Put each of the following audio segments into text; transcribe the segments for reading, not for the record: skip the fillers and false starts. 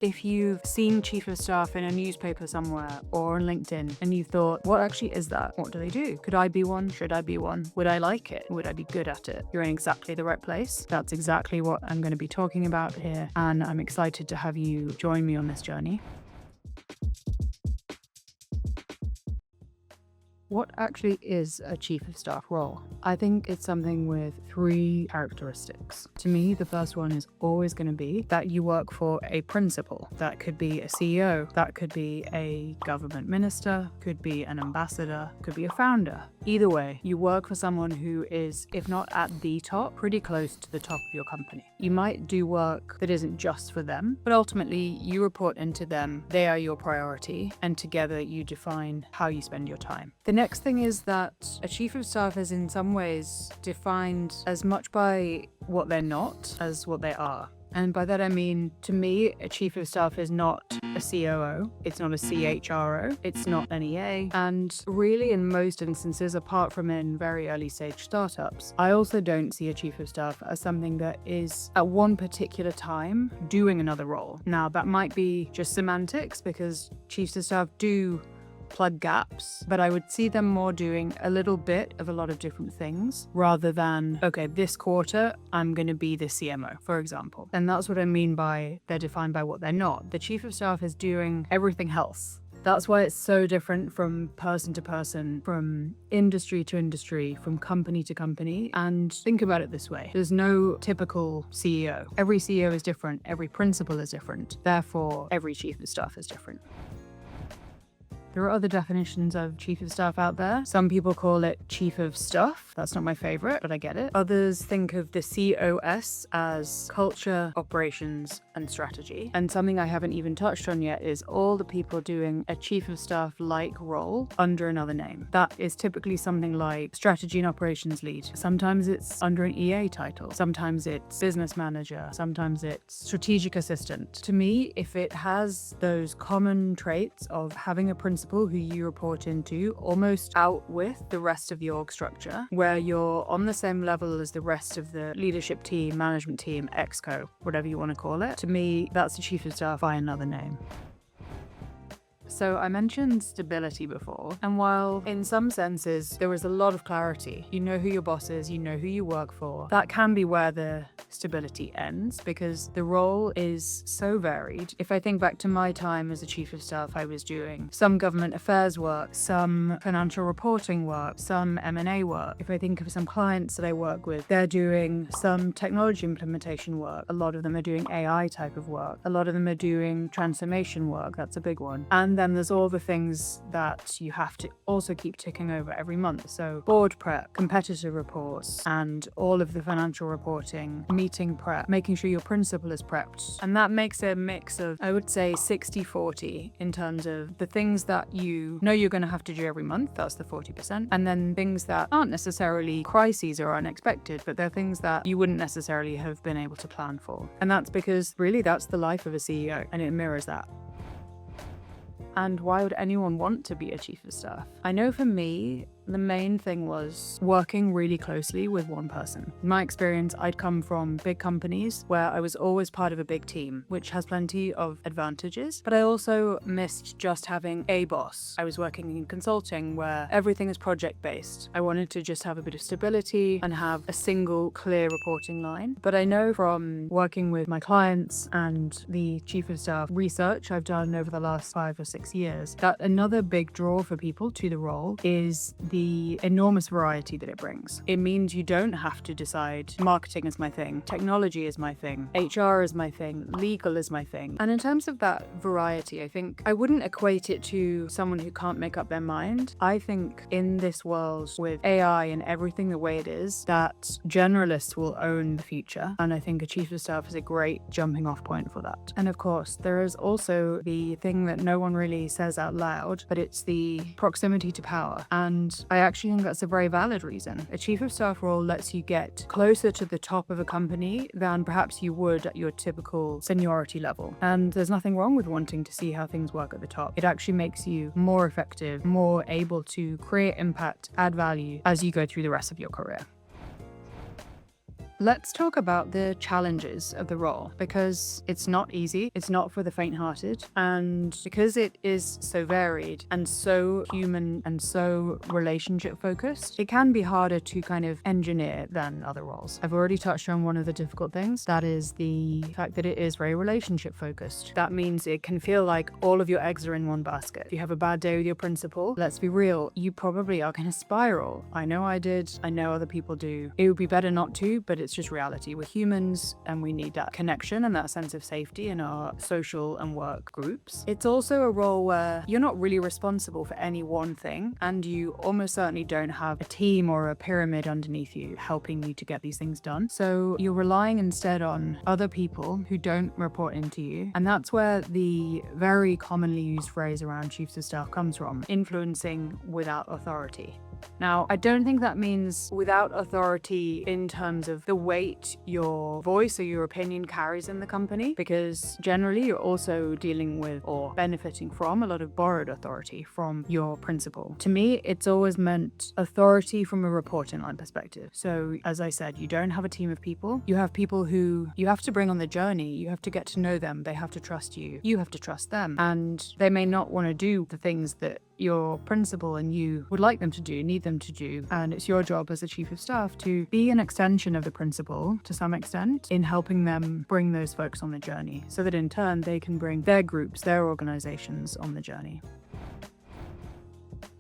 If you've seen chief of staff in a newspaper somewhere or on LinkedIn and you thought, what actually is that? What do they do? Could I be one? Should I be one? Would I like it? Would I be good at it? You're in exactly the right place. That's exactly what I'm going to be talking about here, and I'm excited to have you join me on this journey. What actually is a chief of staff role? I think it's something with 3 characteristics. To me, the first one is always going to be that you work for a principal. That could be a CEO, that could be a government minister, could be an ambassador, could be a founder. Either way, you work for someone who is, if not at the top, pretty close to the top of your company. You might do work that isn't just for them, but ultimately you report into them, they are your priority, and together you define how you spend your time. The next thing is that a chief of staff is in some ways defined as much by what they're not as what they are. And by that I mean, to me, a chief of staff is not a COO, it's not a CHRO, it's not an EA, and really in most instances, apart from in very early stage startups, I also don't see a chief of staff as something that is at one particular time doing another role. Now, that might be just semantics because chiefs of staff do plug gaps, but I would see them more doing a little bit of a lot of different things rather than, okay, this quarter I'm going to be the CMO, for example. And that's what I mean by they're defined by what they're not. The chief of staff is doing everything else. That's why it's so different from person to person, from industry to industry, from company to company. And think about it this way. There's no typical CEO. Every CEO is different. Every principal is different. Therefore, every chief of staff is different. There are other definitions of chief of staff out there. Some people call it chief of stuff. That's not my favorite, but I get it. Others think of the COS as culture, operations, and strategy. And something I haven't even touched on yet is all the people doing a chief of staff-like role under another name. That is typically something like strategy and operations lead. Sometimes it's under an EA title. Sometimes it's business manager. Sometimes it's strategic assistant. To me, if it has those common traits of having a principal who you report into almost out with the rest of the org structure, where you're on the same level as the rest of the leadership team, management team, exco, whatever you want to call it, to me, that's the chief of staff by another name. So I mentioned stability before, and while in some senses there is a lot of clarity, you know who your boss is, you know who you work for, that can be where the stability ends because the role is so varied. If I think back to my time as a chief of staff, I was doing some government affairs work, some financial reporting work, some M&A work. If I think of some clients that I work with, they're doing some technology implementation work. A lot of them are doing AI type of work. A lot of them are doing transformation work. That's a big one. And then there's all the things that you have to also keep ticking over every month. So board prep, competitor reports, and all of the financial reporting, meeting prep, making sure your principal is prepped. And that makes a mix of, I would say, 60-40 in terms of the things that you know you're going to have to do every month. That's the 40%. And then things that aren't necessarily crises or unexpected, but they're things that you wouldn't necessarily have been able to plan for. And that's because really that's the life of a CEO, and it mirrors that. And why would anyone want to be a chief of staff? I know for me, the main thing was working really closely with one person. In my experience, I'd come from big companies where I was always part of a big team, which has plenty of advantages, but I also missed just having a boss. I was working in consulting where everything is project-based. I wanted to just have a bit of stability and have a single clear reporting line. But I know from working with my clients and the chief of staff research I've done over the last 5 or 6 years, that another big draw for people to the role is the enormous variety that it brings. It means you don't have to decide marketing is my thing, technology is my thing, HR is my thing, legal is my thing. And in terms of that variety, I think I wouldn't equate it to someone who can't make up their mind. I think in this world with AI and everything the way it is, that generalists will own the future. And I think a chief of staff is a great jumping off point for that. And of course, there is also the thing that no one really says out loud, but it's the proximity to power. And I actually think that's a very valid reason. A chief of staff role lets you get closer to the top of a company than perhaps you would at your typical seniority level. And there's nothing wrong with wanting to see how things work at the top. It actually makes you more effective, more able to create impact, add value as you go through the rest of your career. Let's talk about the challenges of the role, because it's not easy, it's not for the faint-hearted, and because it is so varied and so human and so relationship-focused, it can be harder to kind of engineer than other roles. I've already touched on one of the difficult things, that is the fact that it is very relationship-focused. That means it can feel like all of your eggs are in one basket. If you have a bad day with your principal, let's be real, you probably are going to spiral. I know I did, I know other people do. It would be better not to, but it's just reality. We're humans and we need that connection and that sense of safety in our social and work groups. It's also a role where you're not really responsible for any one thing, and you almost certainly don't have a team or a pyramid underneath you helping you to get these things done. So you're relying instead on other people who don't report into you. And that's where the very commonly used phrase around chiefs of staff comes from: influencing without authority. Now, I don't think that means without authority in terms of the weight your voice or your opinion carries in the company, because generally you're also dealing with or benefiting from a lot of borrowed authority from your principal. To me, it's always meant authority from a reporting line perspective. So, as I said, you don't have a team of people. You have people who you have to bring on the journey. You have to get to know them. They have to trust you. You have to trust them. And they may not want to do the things that your principal and you would like them to do, need them to do. And it's your job as a chief of staff to be an extension of the principal to some extent in helping them bring those folks on the journey, so that in turn they can bring their groups, their organizations on the journey.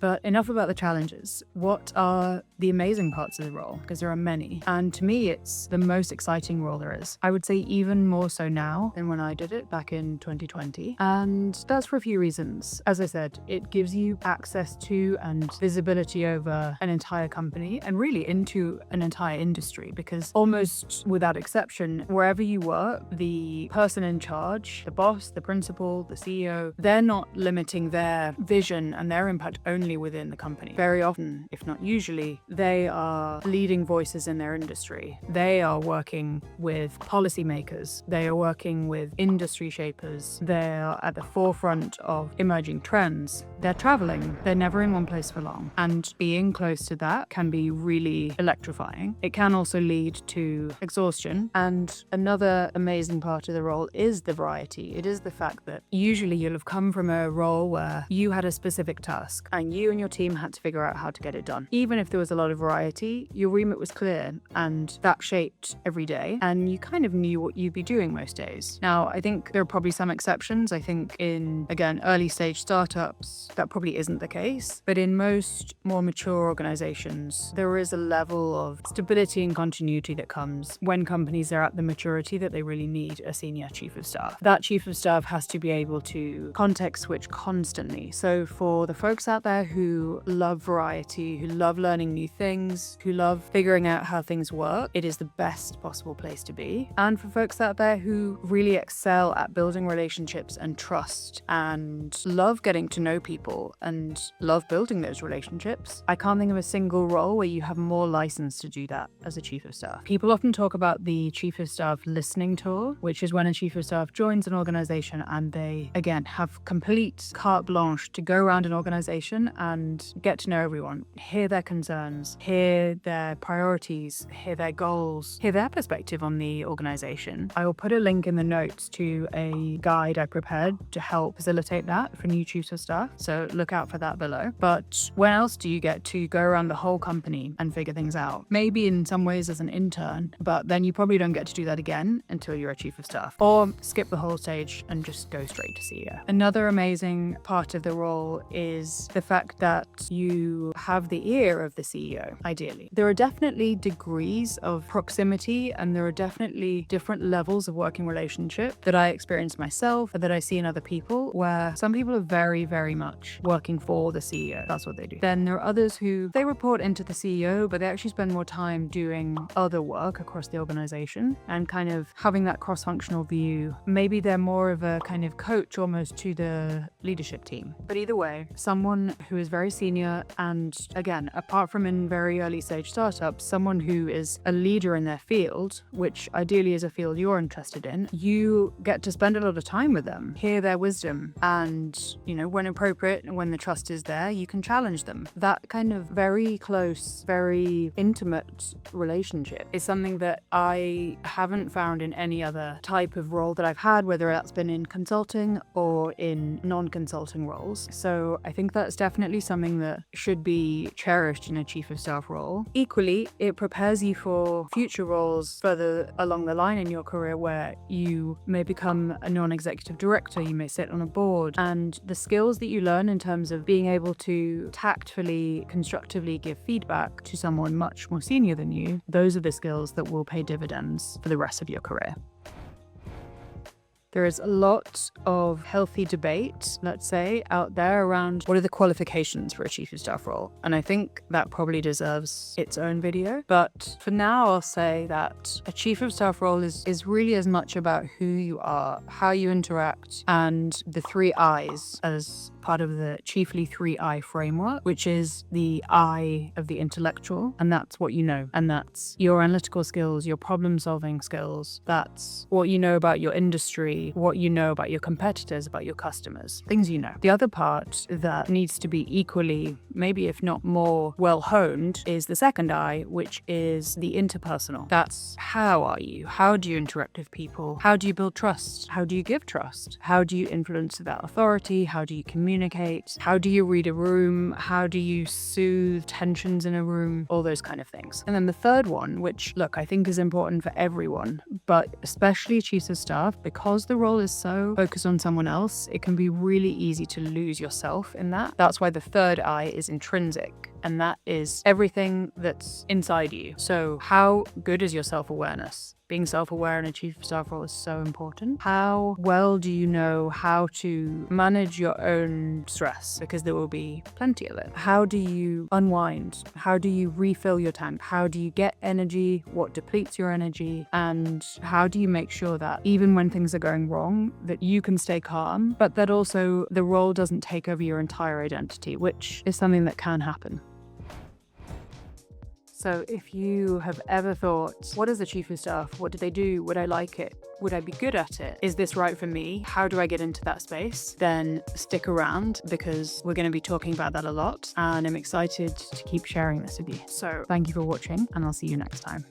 But enough about the challenges. What are the amazing parts of the role? Because there are many. And to me, it's the most exciting role there is. I would say even more so now than when I did it back in 2020. And that's for a few reasons. As I said, it gives you access to and visibility over an entire company and really into an entire industry, because almost without exception, wherever you work, the person in charge, the boss, the principal, the CEO, they're not limiting their vision and their impact only within the company. Very often, if not usually, they are leading voices in their industry. They are working with policymakers. They are working with industry shapers. They are at the forefront of emerging trends. They're traveling. They're never in one place for long. And being close to that can be really electrifying. It can also lead to exhaustion. And another amazing part of the role is the variety. It is the fact that usually you'll have come from a role where you had a specific task and you and your team had to figure out how to get it done. Even if there was a lot of variety, your remit was clear and that shaped every day, and you kind of knew what you'd be doing most days. Now, I think there are probably some exceptions. I think in, again, early stage startups, that probably isn't the case. But in most more mature organizations, there is a level of stability and continuity that comes when companies are at the maturity that they really need a senior chief of staff. That chief of staff has to be able to context switch constantly. So for the folks out there who love variety, who love learning new things, who love figuring out how things work, it is the best possible place to be. And for folks out there who really excel at building relationships and trust and love getting to know people and love building those relationships, I can't think of a single role where you have more license to do that as a chief of staff. People often talk about the chief of staff listening tour, which is when a chief of staff joins an organization and they, again, have complete carte blanche to go around an organization and get to know everyone, hear their concerns, hear their priorities, hear their goals, hear their perspective on the organization. I will put a link in the notes to a guide I prepared to help facilitate that for new chiefs of staff, so look out for that below. But when else do you get to go around the whole company and figure things out? Maybe in some ways as an intern, but then you probably don't get to do that again until you're a chief of staff. Or skip the whole stage and just go straight to CEO. Another amazing part of the role is the fact that you have the ear of the CEO, ideally. There are definitely degrees of proximity and there are definitely different levels of working relationship that I experience myself and that I see in other people, where some people are very, very much working for the CEO. That's what they do. Then there are others who, they report into the CEO, but they actually spend more time doing other work across the organization and kind of having that cross-functional view. Maybe they're more of a kind of coach almost to the leadership team. But either way, someone who is very senior, and again, apart from in very early stage startups, someone who is a leader in their field, which ideally is a field you're interested in, you get to spend a lot of time with them, hear their wisdom, and, when appropriate and when the trust is there, you can challenge them. That kind of very close, very intimate relationship is something that I haven't found in any other type of role that I've had, whether that's been in consulting or in non-consulting roles. So I think that's definitely something that should be cherished in a chief of staff role. Equally, it prepares you for future roles further along the line in your career where you may become a non-executive director, you may sit on a board, and the skills that you learn in terms of being able to tactfully, constructively give feedback to someone much more senior than you, those are the skills that will pay dividends for the rest of your career. There is a lot of healthy debate, let's say, out there around what are the qualifications for a chief of staff role. And I think that probably deserves its own video. But for now, I'll say that a chief of staff role is really as much about who you are, how you interact, and the 3 I's as part of the Chiefly 3I framework, which is the I of the intellectual, and that's what you know. And that's your analytical skills, your problem-solving skills. That's what you know about your industry, what you know about your competitors, about your customers, things you know. The other part that needs to be equally, maybe if not more well-honed, is the second I, which is the interpersonal. That's how are you? How do you interact with people? How do you build trust? How do you give trust? How do you influence without authority? How do you communicate? How do you read a room? How do you soothe tensions in a room? All those kind of things. And then the third one, which, look, I think is important for everyone, but especially chiefs of staff, because the role is so focused on someone else, it can be really easy to lose yourself in that. That's why the third I is intrinsic, and that is everything that's inside you. So how good is your self-awareness? Being self-aware in a chief of staff role is so important. How well do you know how to manage your own stress? Because there will be plenty of it. How do you unwind? How do you refill your tank? How do you get energy? What depletes your energy? And how do you make sure that even when things are going wrong, that you can stay calm, but that also the role doesn't take over your entire identity, which is something that can happen. So if you have ever thought, what is a chief of staff? What do they do? Would I like it? Would I be good at it? Is this right for me? How do I get into that space? Then stick around, because we're going to be talking about that a lot, and I'm excited to keep sharing this with you. So thank you for watching, and I'll see you next time.